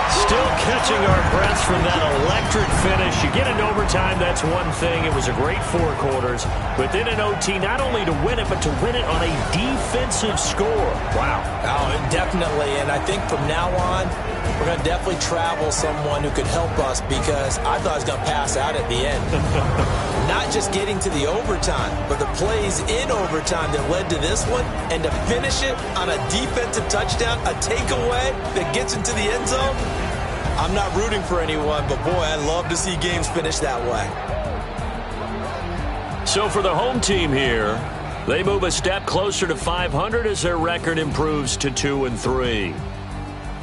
Still catching our breaths from that electric finish. You get into overtime, that's one thing. It was a great 4 quarters. But then in OT, not only to win it, but to win it on a defensive score. Wow. Oh, definitely. And I think from now on, we're going to definitely travel someone who could help us, because I thought I was going to pass out at the end. Not just getting to the overtime, but the plays in overtime that led to this one, and to finish it on a defensive touchdown, a takeaway that gets into the end zone. I'm not rooting for anyone, but boy, I love to see games finish that way. So for the home team here, they move a step closer to 500 as their record improves to 2-3.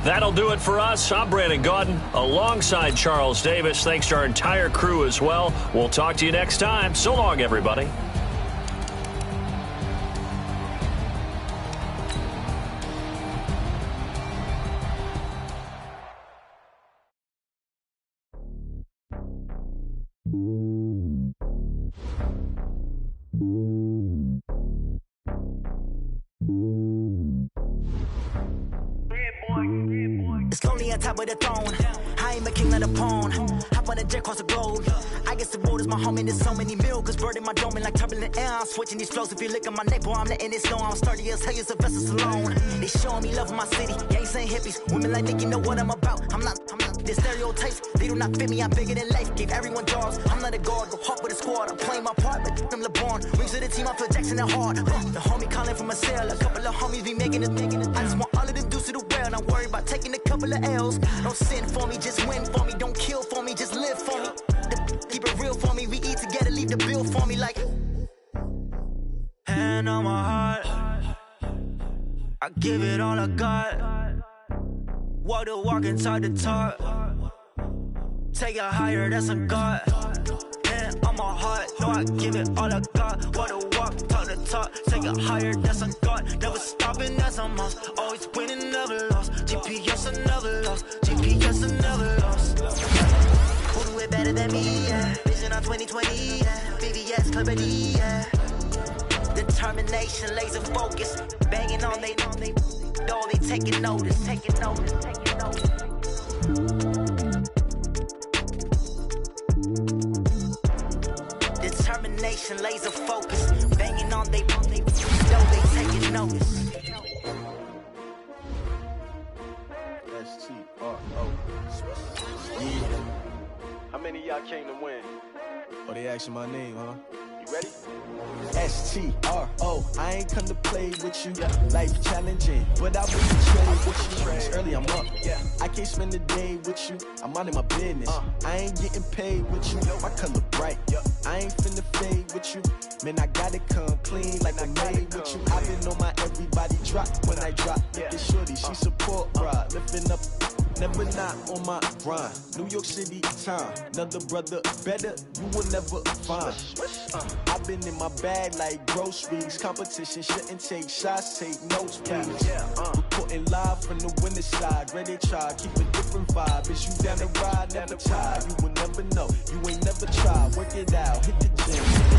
That'll do it for us. I'm Brandon Gaudin alongside Charles Davis. Thanks to our entire crew as well. We'll talk to you next time. So long, everybody. It's lonely on top of the throne. I ain't a king of the pawn. Hop on a jet across the globe. I guess the road is my home and there's so many milk. Bird in my dome and like turbulent air. I'm switching these flows. If you look at my neck, boy, I'm letting it slow. I'm sturdy as hell, as a vessel alone. They showing me love in my city. Gangs ain't hippies. Women like Nick, you know what I'm about. I'm not. The stereotypes, they do not fit me. I'm bigger than life. Gave everyone jobs. I'm not a guard. Go hard with a squad. I'm playing my part, but I'm LeBron. Rings to the team. I feel Jackson and hard. The homie calling from a cell. A couple of homies be making it. I just want all of them dudes to the well. Not worry about taking a couple of L's. Don't sin for me, just win for me. Don't kill for me, just live for me. Keep it real for me. We eat together, leave the bill for me like. Hand on my heart, I give it all I got. Walk the walk and talk the talk. Take it higher, that's a God. Hand on my heart, no, I give it all I got. Walk the walk, talk the talk. Take it higher, that's a God. Never stopping, that's a must. Always winning, never lost. GPS, I never lost. GPS, I never lost. Who do it better than me? Yeah. Vision on 2020. Yeah. VVS, Clarity. Yeah. Determination, laser focus. Banging on they door, they taking notice. Taking notice. Taking notice. Determination, laser focus. Banging on they door, they taking notice. S-T-R-O. Yeah. How many of y'all came to win? Oh, they asking my name, huh? You ready? S-T-R-O. I ain't come to play with you. Life challenging, but I will trade with you. It's early, I'm up. I can't spend the day with you. I'm minding my business. I ain't getting paid with you. My color bright. I ain't finna fade with you. Man, I gotta come clean like I made with you. I've been on my everybody drop when I drop. Look at shorty, she support ride. Lifting up, never not on my grind. New York City time. Another brother better, you will never find. I've been in my bag like groceries. Competition shouldn't take shots, take notes, please. Reporting live from the winning side. Ready to try, keep a different vibe. Is you down the ride, never tired. You will never know, you ain't never tried. Work it out, hit the gym, hit the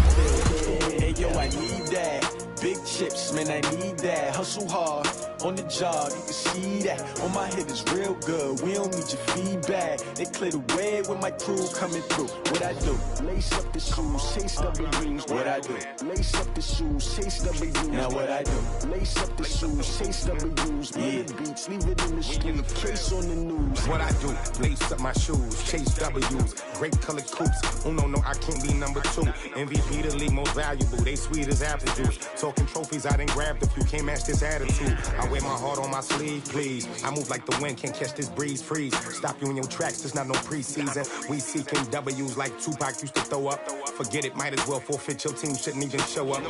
field. Hey yo, I need that. Big chips, man, I need that. Hustle hard, on the job, you can see that. On my head is real good, we don't need your feedback. They clear the way with my crew coming through. What I do? Lace up the shoes, chase W's. What I do? Lace up the shoes, chase W's. Now what I do? Lace up the shoes, chase W's. Yeah, beats, leave it in the street, case on the news. What I do? Lace up my shoes, chase W's. Great colored coops. Oh no, I can't be number 2. MVP the league most valuable. They sweet as apple juice. Talking trophies, I done grabbed a few. Can't match this attitude. I wear my heart on my sleeve, please. I move like the wind, can't catch this breeze. Freeze. Stop you in your tracks. There's not no preseason. We seeking W's like Tupac used to throw up. Forget it, might as well forfeit. Your team shouldn't even show up.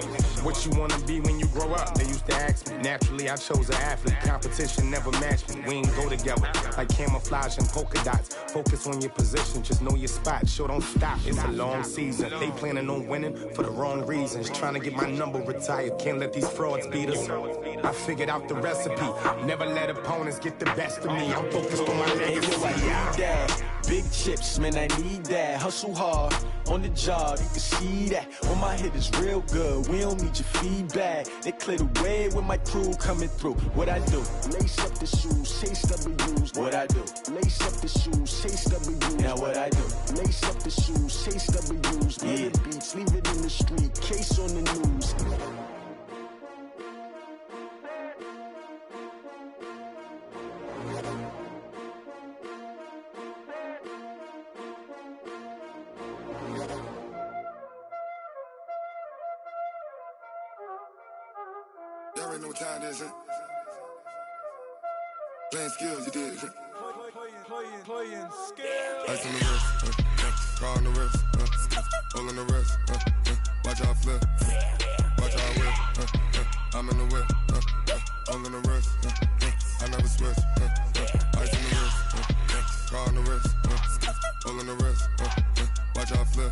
What you wanna be when you grow up? They used to ask me. Naturally, I chose an athlete. Competition never matched me. We ain't go together like camouflage and polka dots. Focus on your position, just know your spot. Sure, don't stop. It's a long season. They planning on winning for the wrong reasons. Trying to get my number retired. Can't let these frauds beat us. I figured out the recipe. Never let opponents get the best of me. I'm focused on my legacy. Big chips, man, I need that. Hustle hard, on the job, you can see that. On my head is real good, we don't need your feedback. They clear the way with my crew coming through. What I do? Lace up the shoes, chase W's. What I do? Lace up the shoes, chase W's. Now what I do? Lace up the shoes, chase W's. Yeah, beats, leave it in the street, case on the news. Y'all already know what time it is, huh? Playing skills, you did. Playing skills. Ice on the wrist, car on the wrist, hole in the wrist, watch how I flip, watch how I whip, I'm in the whip, hole in the wrist, I never switch, ice on the wrist, car on the wrist, hole in the wrist, watch how I flip,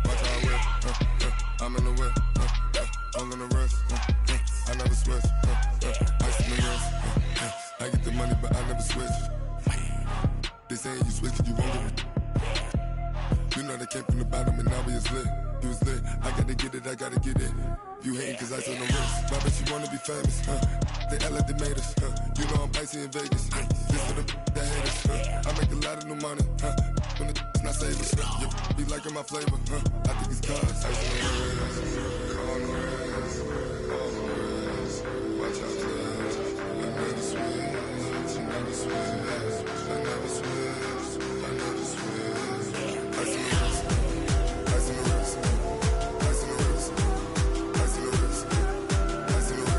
watch how I whip, I'm in the whip, hole in the wrist, I never switch, ice on the wrist, I get the money but I never switch. They saying you switch cause you won't get it. You know they came from the bottom and now we is lit. You was lit, I gotta get it, I gotta get it. You hating cause ice on the wrist, but I bet you wanna be famous, They act like they made us, You know I'm icy in Vegas, This for the that hate us, I make a lot of new money, When the not save us, You be liking my flavor, I think it's cause ice on the wrist, on the wrist, on the wrist. Watch out, cuz I never switch, I never switch, I never switch, I never switch. Ice on the wrist, ice on the wrist, ice on the wrist, ice on the wrist, ice on the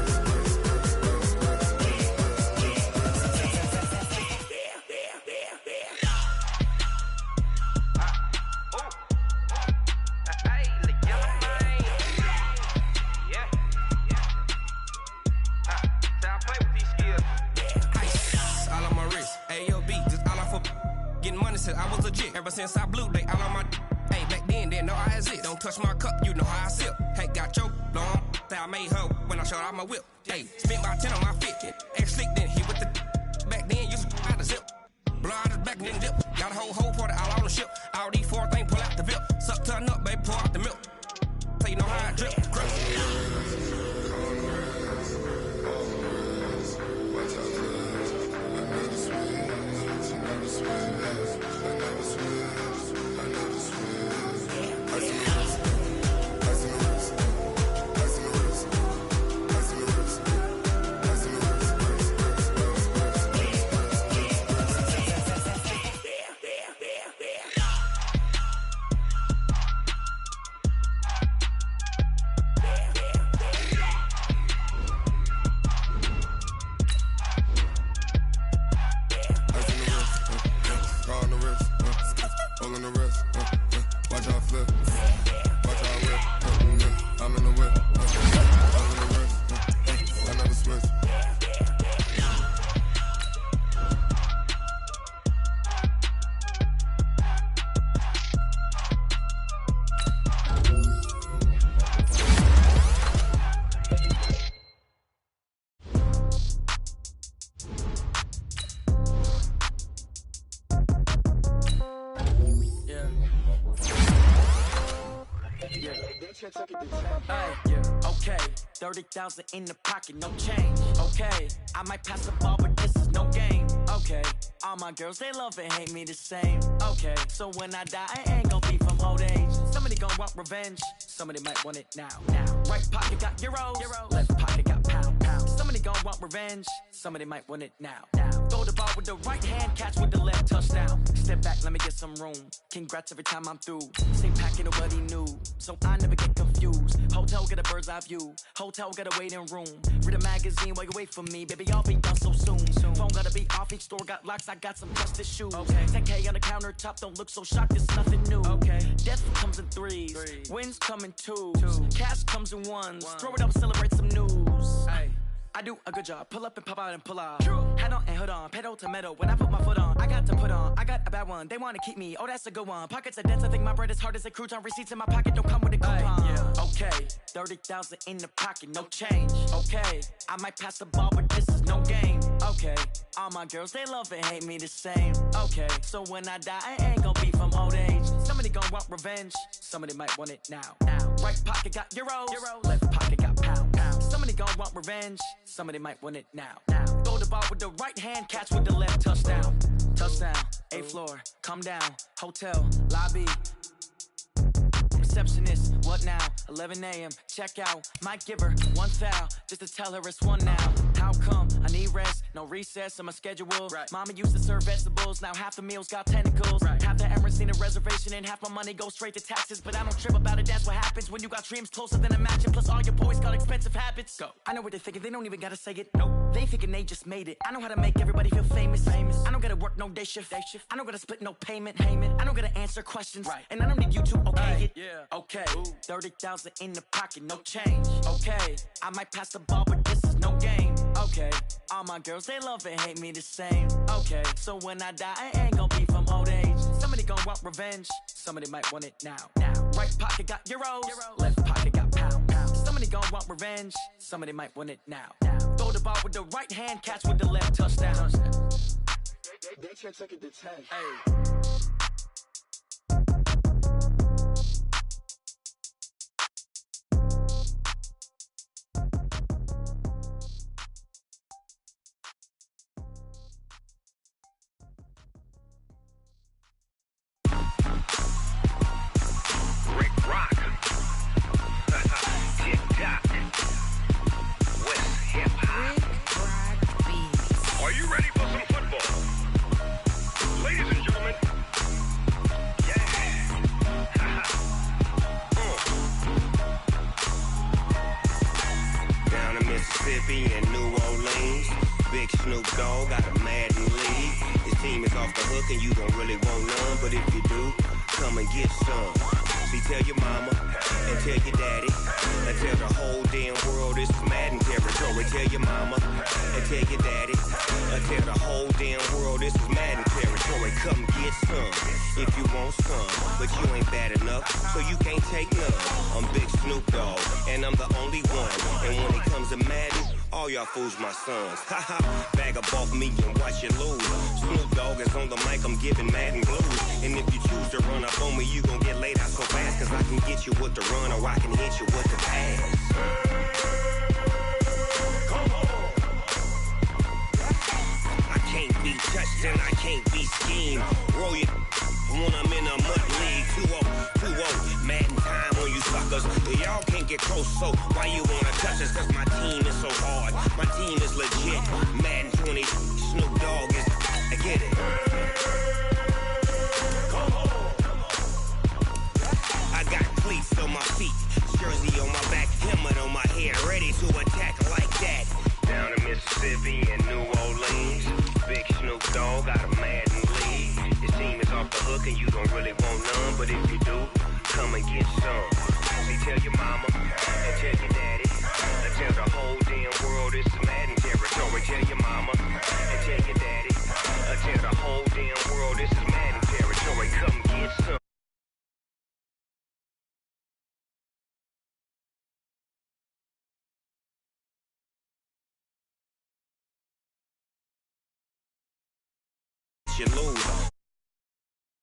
I was legit ever since I blew they all on my hey back then didn't know I exist. Don't touch my cup, you know how I sip. Hey, got your long that I made her when I showed out my whip. Hey, spent my 10 on my fit. Ex slick then hit with the back then used to out the zip. Blow out his back and then dip. Got a whole party all on the ship. All these 4 things pull out the VIP. Suck turn up, baby, pour out the milk. So you know how I drip. Okay, 30,000 in the pocket, no change. Okay, I might pass the ball, but this is no game. Okay, all my girls, they love and hate me the same. Okay, so when I die, I ain't gon' be from old age. Somebody gon' want revenge, somebody might want it now. Right pocket got euros, left pocket got pound. Somebody gon' want revenge, somebody might want it now. Throw the ball with the right hand, catch with the left, touchdown. Step back, let me get some room. Congrats every time I'm through. Same packet, nobody knew, so I never get confused. Hotel get a bird's eye view, hotel get a waiting room. Read a magazine while you wait for me, baby, I'll be done so soon. Phone gotta be off, each store got locks, I got some trusted shoes. 10K on the countertop, don't look so shocked, it's nothing new. Death comes in threes, wins come in twos, cash comes in ones. Throw it up, celebrate some news. I do a good job, pull up and pop out and pull out. Head on and hood on, pedal to metal. When I put my foot on, I got to put on. I got a bad one, they wanna keep me, oh that's a good one. Pockets are dense, I think my bread is hard as a crouton. Receipts in my pocket don't come with a coupon. Okay, 30,000 in the pocket, no change. Okay, I might pass the ball, but this is no game. Okay, all my girls, they love and hate me the same. Okay, so when I die, I ain't gon' be from old age. Somebody gon' want revenge, somebody might want it now. Right pocket got euros, left pocket got pound. Somebody gon' want revenge, somebody might want it now. Throw the ball with the right hand, catch with the left, touchdown. Touchdown, 8th floor, come down, hotel, lobby. Receptionist, what now? 11 a.m., check out. Might give her one foul, just to tell her it's one now. How come? I need rest, no recess in my schedule. Mama used to serve vegetables, now half the meals got tentacles. Half the Emirates need a reservation and half my money goes straight to taxes. But I don't trip about it, that's what happens when you got dreams closer than a match. And plus all your boys got expensive habits. Go. I know what they're thinking, they don't even gotta say it. Nope. They thinking they just made it. I know how to make everybody feel famous. I don't gotta work no day shift. I don't gotta split no payment. I don't gotta answer questions. And I don't need you to okay it. Okay, 30,000 in the pocket, no change. Okay, I might pass the ball, but this is no game. Okay, all my girls, they love and hate me the same. Okay, so when I die, I ain't gon' be from old age. Somebody gon' want revenge, somebody might want it now. Right pocket got euros, left pocket got pound. Somebody gon' want revenge, somebody might want it now. Throw the ball with the right hand, catch with the left, touchdown. They can't take it to 10. Are you ready for some football? Ladies and gentlemen, Down in Mississippi and New Orleans, Big Snoop Dogg got a Madden league. His team is off the hook and you don't really want none, but if you do, come and get some. See, tell your mama and tell your daddy and tell the whole damn world this is Madden territory. Tell your mama and tell your daddy and tell the whole damn world this is Madden territory. Come get some if you want some, but you ain't bad enough, so you can't take none. I'm Big Snoop Dogg and I'm the only one. And when it comes to Madden, all y'all fools my sons. Haha, bag up off me and watch you lose. Snoop Dogg is on the mic, I'm giving Madden blues. And if you choose to run up on me, you gon' get laid out so fast, cause I can get you with the run or I can hit you with the pass. Come on. I can't be touched and I can't be schemed. Roll you when I'm in a mud league. 2-0, Madden time on you suckers. Y'all can't get close, so why you wanna touch us? Cause my team is so hard, my team is legit. Madden 20, Snoop Dogg is, I get it. Come on. I got cleats on my feet, jersey on my back, helmet on my head, ready to attack like that. Down in Mississippi and New Orleans, Big Snoop Dogg got a Madden league. His team is off the hook and you don't really want none, but if you do, come and get some. See, tell your mama and tell your daddy and tell the whole damn world this is Madden territory. Tell your mama and tell your daddy and tell the whole damn world this is Madden territory. Come get some. You lose.